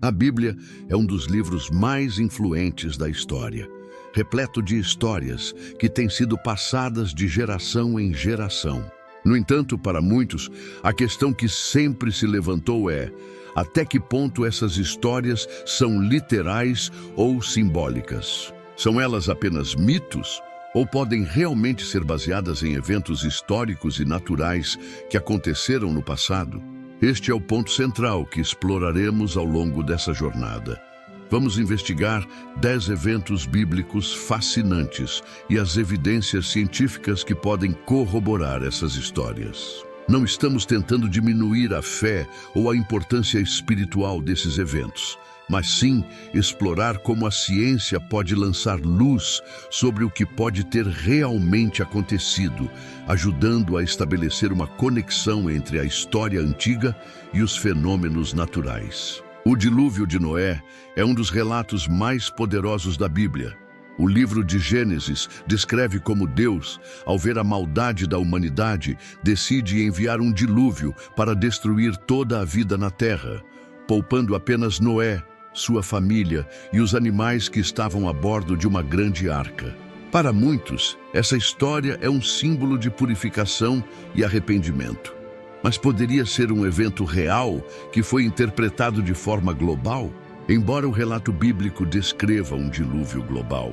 A Bíblia é um dos livros mais influentes da história, repleto de histórias que têm sido passadas de geração em geração. No entanto, para muitos, a questão que sempre se levantou é: até que ponto essas histórias são literais ou simbólicas? São elas apenas mitos ou podem realmente ser baseadas em eventos históricos e naturais que aconteceram no passado? Este é o ponto central que exploraremos ao longo dessa jornada. Vamos investigar 10 eventos bíblicos fascinantes e as evidências científicas que podem corroborar essas histórias. Não estamos tentando diminuir a fé ou a importância espiritual desses eventos, mas sim explorar como a ciência pode lançar luz sobre o que pode ter realmente acontecido, ajudando a estabelecer uma conexão entre a história antiga e os fenômenos naturais. O dilúvio de Noé é um dos relatos mais poderosos da Bíblia. O livro de Gênesis descreve como Deus, ao ver a maldade da humanidade, decide enviar um dilúvio para destruir toda a vida na terra, poupando apenas Noé, sua família e os animais que estavam a bordo de uma grande arca. Para muitos, essa história é um símbolo de purificação e arrependimento. Mas poderia ser um evento real que foi interpretado de forma global? Embora o relato bíblico descreva um dilúvio global,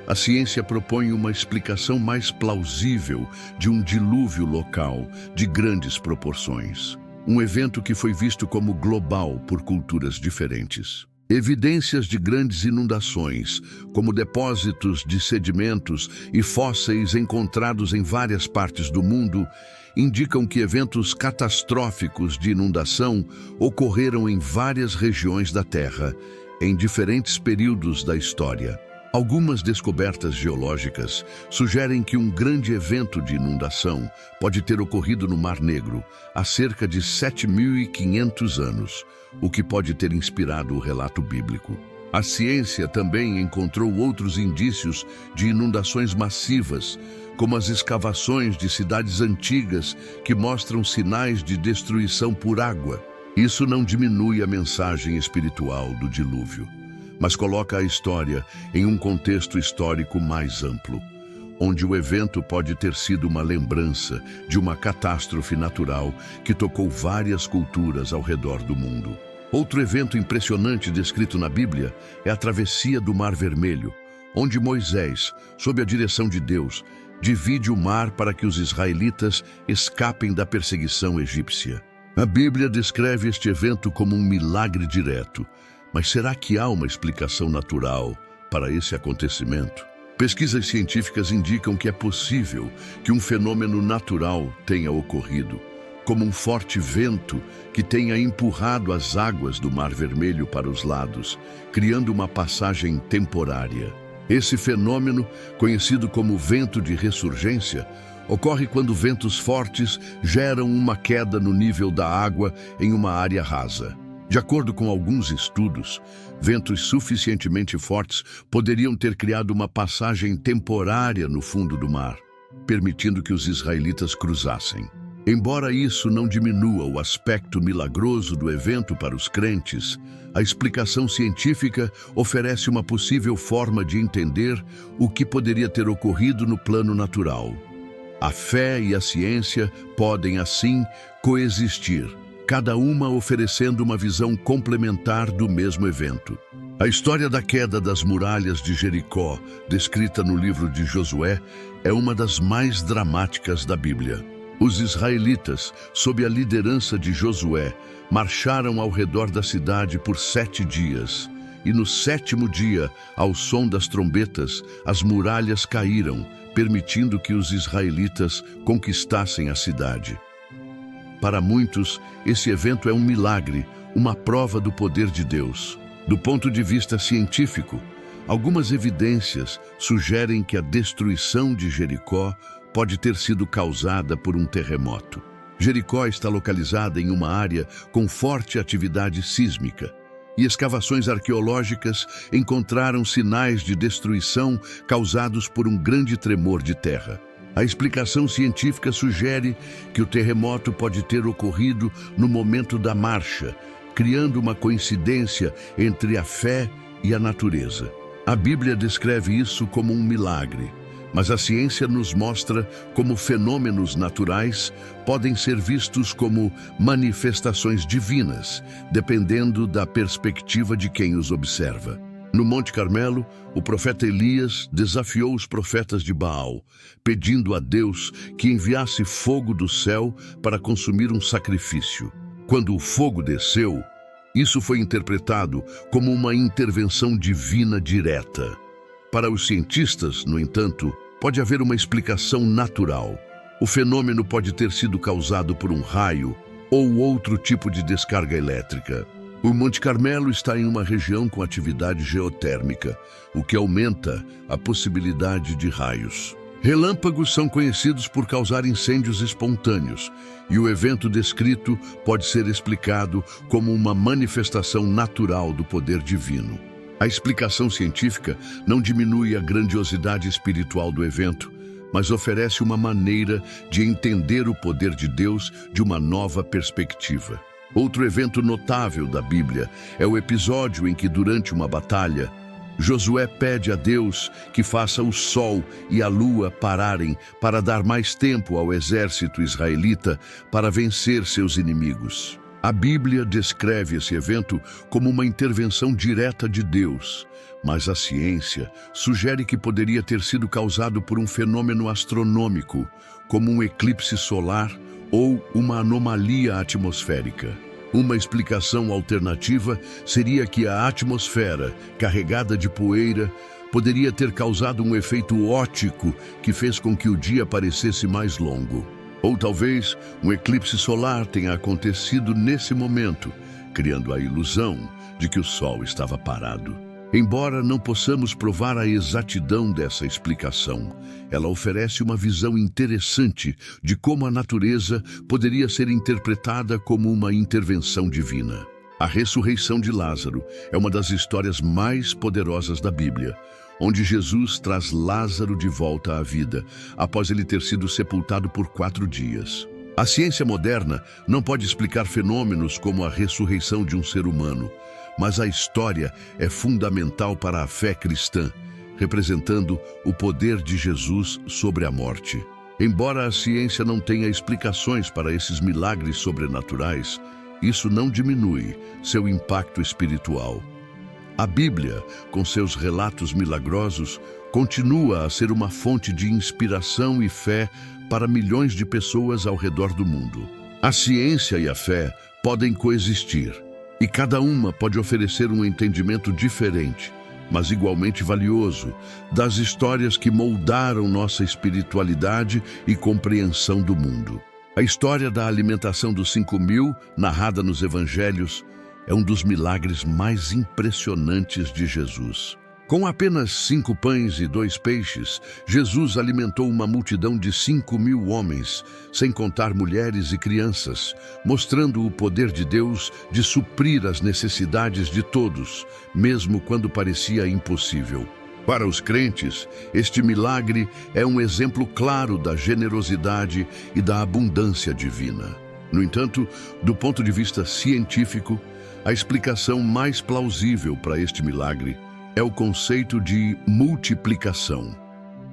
a ciência propõe uma explicação mais plausível de um dilúvio local de grandes proporções. Um evento que foi visto como global por culturas diferentes. Evidências de grandes inundações, como depósitos de sedimentos e fósseis encontrados em várias partes do mundo, indicam que eventos catastróficos de inundação ocorreram em várias regiões da Terra, em diferentes períodos da história. Algumas descobertas geológicas sugerem que um grande evento de inundação pode ter ocorrido no Mar Negro há cerca de 7.500 anos, o que pode ter inspirado o relato bíblico. A ciência também encontrou outros indícios de inundações massivas, como as escavações de cidades antigas que mostram sinais de destruição por água. Isso não diminui a mensagem espiritual do dilúvio, mas coloca a história em um contexto histórico mais amplo, onde o evento pode ter sido uma lembrança de uma catástrofe natural que tocou várias culturas ao redor do mundo. Outro evento impressionante descrito na Bíblia é a travessia do Mar Vermelho, onde Moisés, sob a direção de Deus, divide o mar para que os israelitas escapem da perseguição egípcia. A Bíblia descreve este evento como um milagre direto, mas será que há uma explicação natural para esse acontecimento? Pesquisas científicas indicam que é possível que um fenômeno natural tenha ocorrido, como um forte vento que tenha empurrado as águas do Mar Vermelho para os lados, criando uma passagem temporária. Esse fenômeno, conhecido como vento de ressurgência, ocorre quando ventos fortes geram uma queda no nível da água em uma área rasa. De acordo com alguns estudos, ventos suficientemente fortes poderiam ter criado uma passagem temporária no fundo do mar, permitindo que os israelitas cruzassem. Embora isso não diminua o aspecto milagroso do evento para os crentes, a explicação científica oferece uma possível forma de entender o que poderia ter ocorrido no plano natural. A fé e a ciência podem, assim, coexistir, cada uma oferecendo uma visão complementar do mesmo evento. A história da queda das muralhas de Jericó, descrita no livro de Josué, é uma das mais dramáticas da Bíblia. Os israelitas, sob a liderança de Josué, marcharam ao redor da cidade por 7 dias, e no 7º dia, ao som das trombetas, as muralhas caíram, permitindo que os israelitas conquistassem a cidade. Para muitos, esse evento é um milagre, uma prova do poder de Deus. Do ponto de vista científico, algumas evidências sugerem que a destruição de Jericó pode ter sido causada por um terremoto. Jericó está localizada em uma área com forte atividade sísmica, e escavações arqueológicas encontraram sinais de destruição causados por um grande tremor de terra. A explicação científica sugere que o terremoto pode ter ocorrido no momento da marcha, criando uma coincidência entre a fé e a natureza. A Bíblia descreve isso como um milagre, mas a ciência nos mostra como fenômenos naturais podem ser vistos como manifestações divinas, dependendo da perspectiva de quem os observa. No Monte Carmelo, o profeta Elias desafiou os profetas de Baal, pedindo a Deus que enviasse fogo do céu para consumir um sacrifício. Quando o fogo desceu, isso foi interpretado como uma intervenção divina direta. Para os cientistas, no entanto, pode haver uma explicação natural. O fenômeno pode ter sido causado por um raio ou outro tipo de descarga elétrica. O Monte Carmelo está em uma região com atividade geotérmica, o que aumenta a possibilidade de raios. Relâmpagos são conhecidos por causar incêndios espontâneos, e o evento descrito pode ser explicado como uma manifestação natural do poder divino. A explicação científica não diminui a grandiosidade espiritual do evento, mas oferece uma maneira de entender o poder de Deus de uma nova perspectiva. Outro evento notável da Bíblia é o episódio em que, durante uma batalha, Josué pede a Deus que faça o sol e a lua pararem para dar mais tempo ao exército israelita para vencer seus inimigos. A Bíblia descreve esse evento como uma intervenção direta de Deus, mas a ciência sugere que poderia ter sido causado por um fenômeno astronômico, como um eclipse solar ou uma anomalia atmosférica. Uma explicação alternativa seria que a atmosfera, carregada de poeira, poderia ter causado um efeito óptico que fez com que o dia parecesse mais longo. Ou talvez um eclipse solar tenha acontecido nesse momento, criando a ilusão de que o Sol estava parado. Embora não possamos provar a exatidão dessa explicação, ela oferece uma visão interessante de como a natureza poderia ser interpretada como uma intervenção divina. A ressurreição de Lázaro é uma das histórias mais poderosas da Bíblia, onde Jesus traz Lázaro de volta à vida, após ele ter sido sepultado por 4 dias. A ciência moderna não pode explicar fenômenos como a ressurreição de um ser humano, mas a história é fundamental para a fé cristã, representando o poder de Jesus sobre a morte. Embora a ciência não tenha explicações para esses milagres sobrenaturais, isso não diminui seu impacto espiritual. A Bíblia, com seus relatos milagrosos, continua a ser uma fonte de inspiração e fé para milhões de pessoas ao redor do mundo. A ciência e a fé podem coexistir, e cada uma pode oferecer um entendimento diferente, mas igualmente valioso, das histórias que moldaram nossa espiritualidade e compreensão do mundo. A história da alimentação dos 5.000, narrada nos Evangelhos, é um dos milagres mais impressionantes de Jesus. Com apenas 5 pães e 2 peixes, Jesus alimentou uma multidão de 5.000 homens, sem contar mulheres e crianças, mostrando o poder de Deus de suprir as necessidades de todos, mesmo quando parecia impossível. Para os crentes, este milagre é um exemplo claro da generosidade e da abundância divina. No entanto, do ponto de vista científico, a explicação mais plausível para este milagre é o conceito de multiplicação,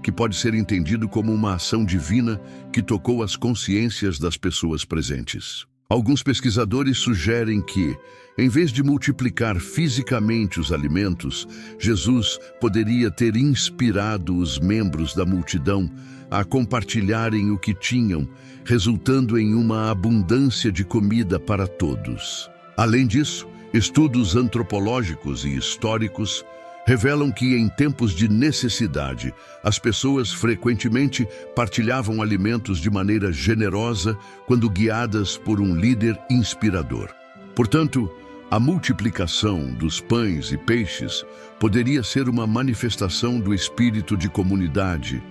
que pode ser entendido como uma ação divina que tocou as consciências das pessoas presentes. Alguns pesquisadores sugerem que, em vez de multiplicar fisicamente os alimentos, Jesus poderia ter inspirado os membros da multidão a compartilharem o que tinham, resultando em uma abundância de comida para todos. Além disso, estudos antropológicos e históricos revelam que em tempos de necessidade, as pessoas frequentemente partilhavam alimentos de maneira generosa quando guiadas por um líder inspirador. Portanto, a multiplicação dos pães e peixes poderia ser uma manifestação do espírito de comunidade,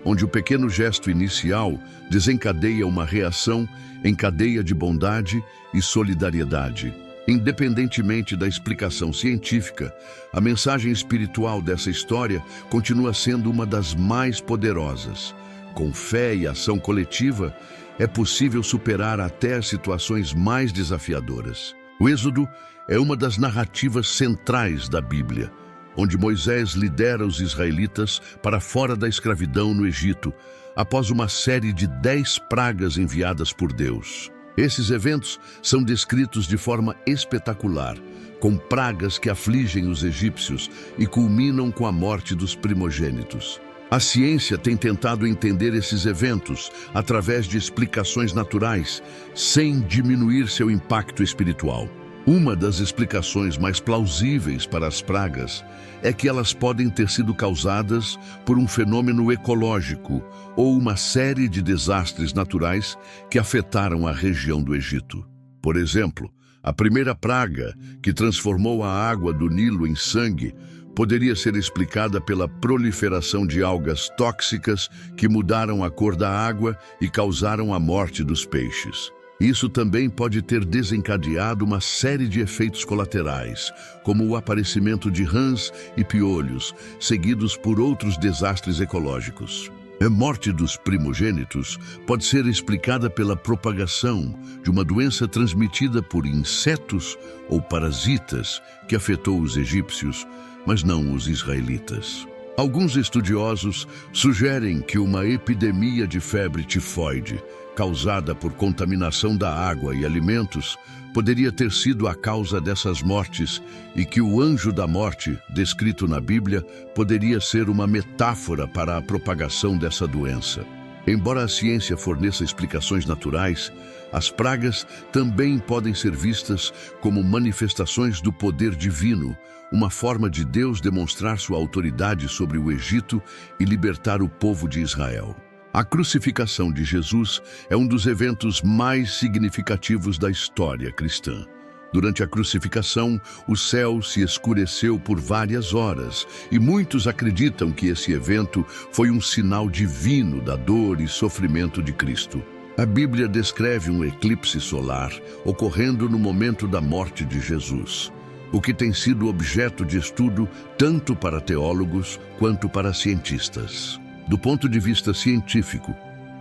onde o pequeno gesto inicial desencadeia uma reação em cadeia de bondade e solidariedade. Independentemente da explicação científica, a mensagem espiritual dessa história continua sendo uma das mais poderosas. Com fé e ação coletiva, é possível superar até as situações mais desafiadoras. O Êxodo é uma das narrativas centrais da Bíblia, onde Moisés lidera os israelitas para fora da escravidão no Egito, após uma série de 10 pragas enviadas por Deus. Esses eventos são descritos de forma espetacular, com pragas que afligem os egípcios e culminam com a morte dos primogênitos. A ciência tem tentado entender esses eventos através de explicações naturais, sem diminuir seu impacto espiritual. Uma das explicações mais plausíveis para as pragas é que elas podem ter sido causadas por um fenômeno ecológico ou uma série de desastres naturais que afetaram a região do Egito. Por exemplo, a primeira praga, que transformou a água do Nilo em sangue, poderia ser explicada pela proliferação de algas tóxicas que mudaram a cor da água e causaram a morte dos peixes. Isso também pode ter desencadeado uma série de efeitos colaterais, como o aparecimento de rãs e piolhos, seguidos por outros desastres ecológicos. A morte dos primogênitos pode ser explicada pela propagação de uma doença transmitida por insetos ou parasitas que afetou os egípcios, mas não os israelitas. Alguns estudiosos sugerem que uma epidemia de febre tifoide, causada por contaminação da água e alimentos, poderia ter sido a causa dessas mortes e que o anjo da morte, descrito na Bíblia, poderia ser uma metáfora para a propagação dessa doença. Embora a ciência forneça explicações naturais, as pragas também podem ser vistas como manifestações do poder divino, uma forma de Deus demonstrar sua autoridade sobre o Egito e libertar o povo de Israel. A crucificação de Jesus é um dos eventos mais significativos da história cristã. Durante a crucificação, o céu se escureceu por várias horas, e muitos acreditam que esse evento foi um sinal divino da dor e sofrimento de Cristo. A Bíblia descreve um eclipse solar ocorrendo no momento da morte de Jesus, o que tem sido objeto de estudo tanto para teólogos quanto para cientistas. Do ponto de vista científico,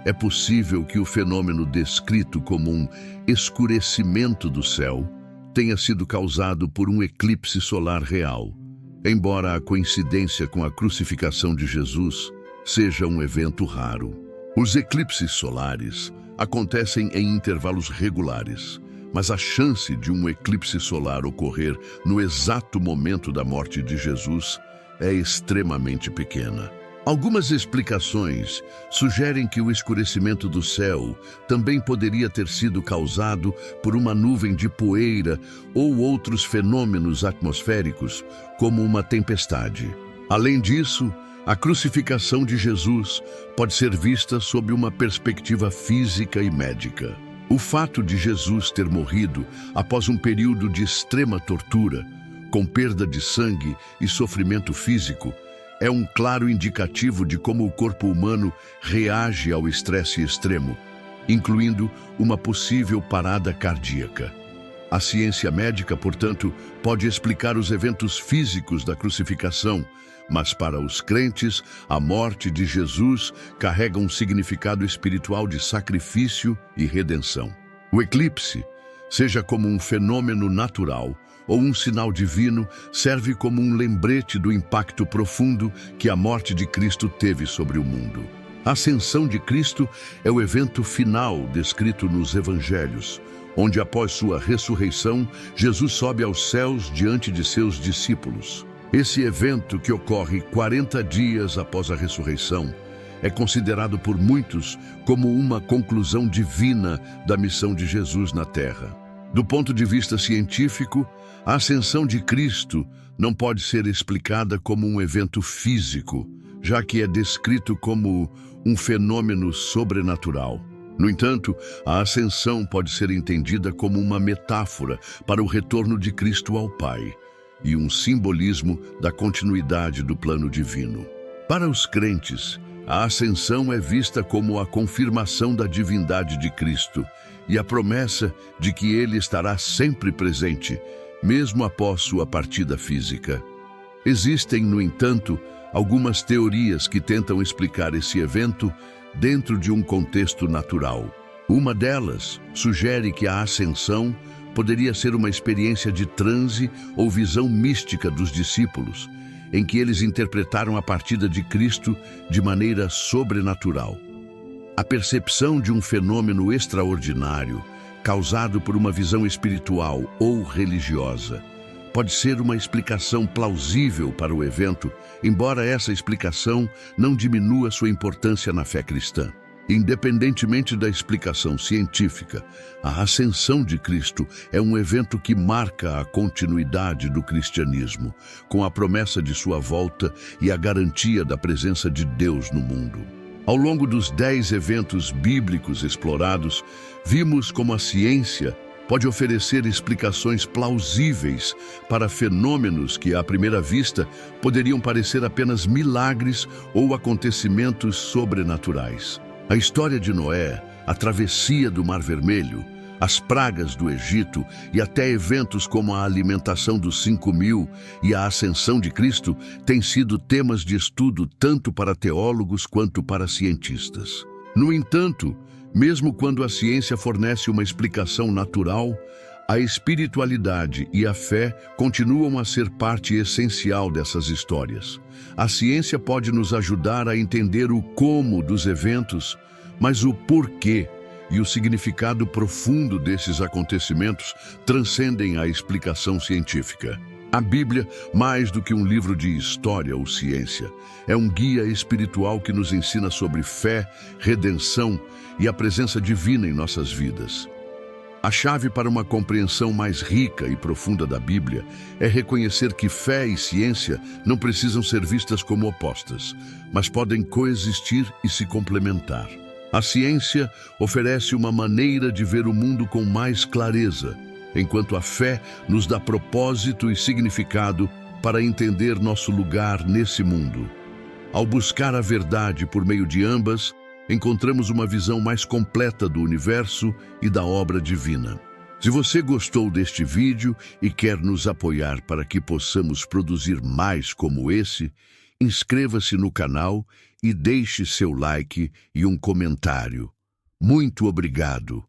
é possível que o fenômeno descrito como um escurecimento do céu tenha sido causado por um eclipse solar real, embora a coincidência com a crucificação de Jesus seja um evento raro. Os eclipses solares acontecem em intervalos regulares, mas a chance de um eclipse solar ocorrer no exato momento da morte de Jesus é extremamente pequena. Algumas explicações sugerem que o escurecimento do céu também poderia ter sido causado por uma nuvem de poeira ou outros fenômenos atmosféricos, como uma tempestade. Além disso, a crucificação de Jesus pode ser vista sob uma perspectiva física e médica. O fato de Jesus ter morrido após um período de extrema tortura, com perda de sangue e sofrimento físico, é um claro indicativo de como o corpo humano reage ao estresse extremo, incluindo uma possível parada cardíaca. A ciência médica, portanto, pode explicar os eventos físicos da crucificação, mas para os crentes, a morte de Jesus carrega um significado espiritual de sacrifício e redenção. O eclipse, seja como um fenômeno natural ou um sinal divino, serve como um lembrete do impacto profundo que a morte de Cristo teve sobre o mundo. A ascensão de Cristo é o evento final descrito nos Evangelhos, onde após sua ressurreição, Jesus sobe aos céus diante de seus discípulos. Esse evento, que ocorre 40 dias após a ressurreição, é considerado por muitos como uma conclusão divina da missão de Jesus na Terra. Do ponto de vista científico, a ascensão de Cristo não pode ser explicada como um evento físico, já que é descrito como um fenômeno sobrenatural. No entanto, a ascensão pode ser entendida como uma metáfora para o retorno de Cristo ao Pai e um simbolismo da continuidade do plano divino. Para os crentes, a ascensão é vista como a confirmação da divindade de Cristo e a promessa de que Ele estará sempre presente, mesmo após sua partida física. Existem, no entanto, algumas teorias que tentam explicar esse evento dentro de um contexto natural. Uma delas sugere que a ascensão poderia ser uma experiência de transe ou visão mística dos discípulos, em que eles interpretaram a partida de Cristo de maneira sobrenatural. A percepção de um fenômeno extraordinário, causado por uma visão espiritual ou religiosa, pode ser uma explicação plausível para o evento, embora essa explicação não diminua sua importância na fé cristã. Independentemente da explicação científica, a ascensão de Cristo é um evento que marca a continuidade do cristianismo, com a promessa de sua volta e a garantia da presença de Deus no mundo. Ao longo dos 10 eventos bíblicos explorados, vimos como a ciência pode oferecer explicações plausíveis para fenômenos que, à primeira vista, poderiam parecer apenas milagres ou acontecimentos sobrenaturais. A história de Noé, a travessia do Mar Vermelho, as pragas do Egito e até eventos como a alimentação dos 5.000 e a ascensão de Cristo têm sido temas de estudo tanto para teólogos quanto para cientistas. No entanto, mesmo quando a ciência fornece uma explicação natural, a espiritualidade e a fé continuam a ser parte essencial dessas histórias. A ciência pode nos ajudar a entender o como dos eventos, mas o porquê e o significado profundo desses acontecimentos transcendem a explicação científica. A Bíblia, mais do que um livro de história ou ciência, é um guia espiritual que nos ensina sobre fé, redenção e a presença divina em nossas vidas. A chave para uma compreensão mais rica e profunda da Bíblia é reconhecer que fé e ciência não precisam ser vistas como opostas, mas podem coexistir e se complementar. A ciência oferece uma maneira de ver o mundo com mais clareza, enquanto a fé nos dá propósito e significado para entender nosso lugar nesse mundo. Ao buscar a verdade por meio de ambas, encontramos uma visão mais completa do universo e da obra divina. Se você gostou deste vídeo e quer nos apoiar para que possamos produzir mais como esse, inscreva-se no canal e deixe seu like e um comentário. Muito obrigado!